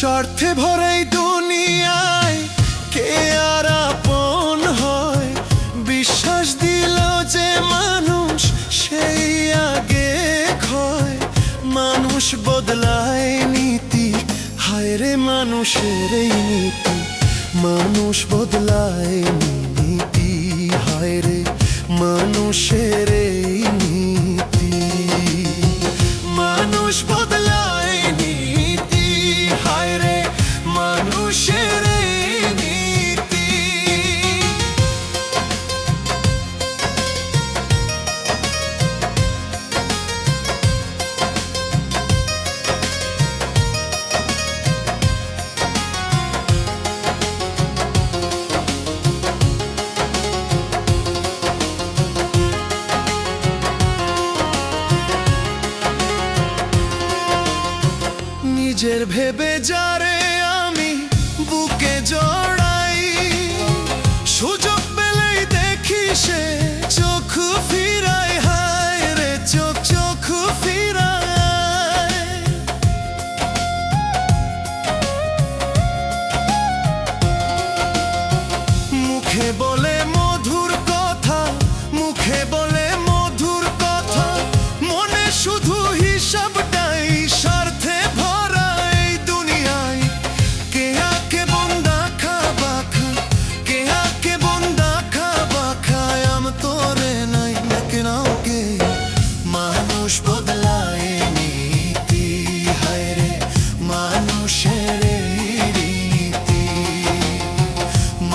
স্বার্থে ভরা এই দুনিয়ায় কে আর আপন হয়? বিশ্বাস দিল যে মানুষ সেই আগে ক্ষয়। মানুষ বদলায় নীতি, হায় রে মানুষের এই নীতি। মানুষ বদলায় নীতি, হায় রে মানুষের এই নীতি। মানুষ বদলায় নীতি, হায় রে মানুষের এই নীতি। নিজের ভেবে যারে আমি বুকে জড়াই, সুযোগ পেলেই দেখি সে চোখ ফিরায়, হায় রে চোখ ফিরায়। মুখে বলে মধুর কথা, মুখে বলে মধুর কথা, মনে শুধু হিসাবটাই স্বার্থে ভরা এই দুনিয়ায়। কে আকে বন্দা খাবা খা, কে আকে বন্দা খাবা খায়, আম তোরে নাই নাও কে। মানুষ বদলায় নীতি, হায় রে মানুষের এই রীতি।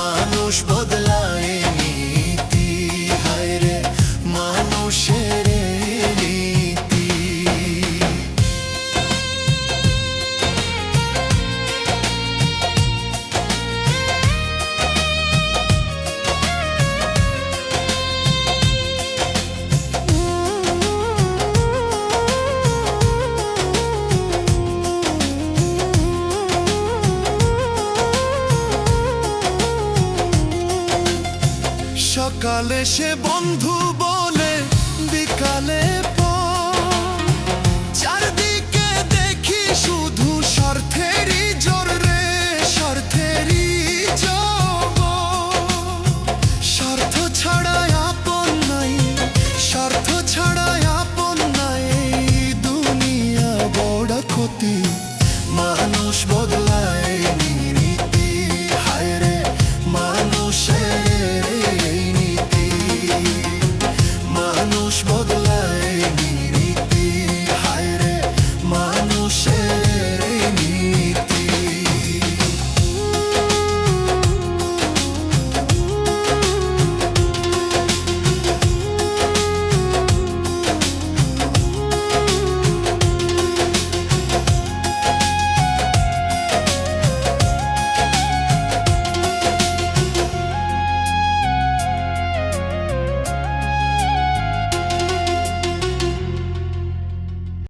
মানুষ বদলায় নীতি, হায় রে মানুষের এই রীতি। সকালে সে বন্ধু বলে বিকালে পর, চারদিকে দেখি শুধু স্বার্থেরই জোর রে, স্বার্থেরই জোর। স্বার্থ ছাড়া আপন নাই, স্বার্থ ছাড়া আপন নাই, এই দুনিয়া বড় ক্ষতি। মানুষ বদলায়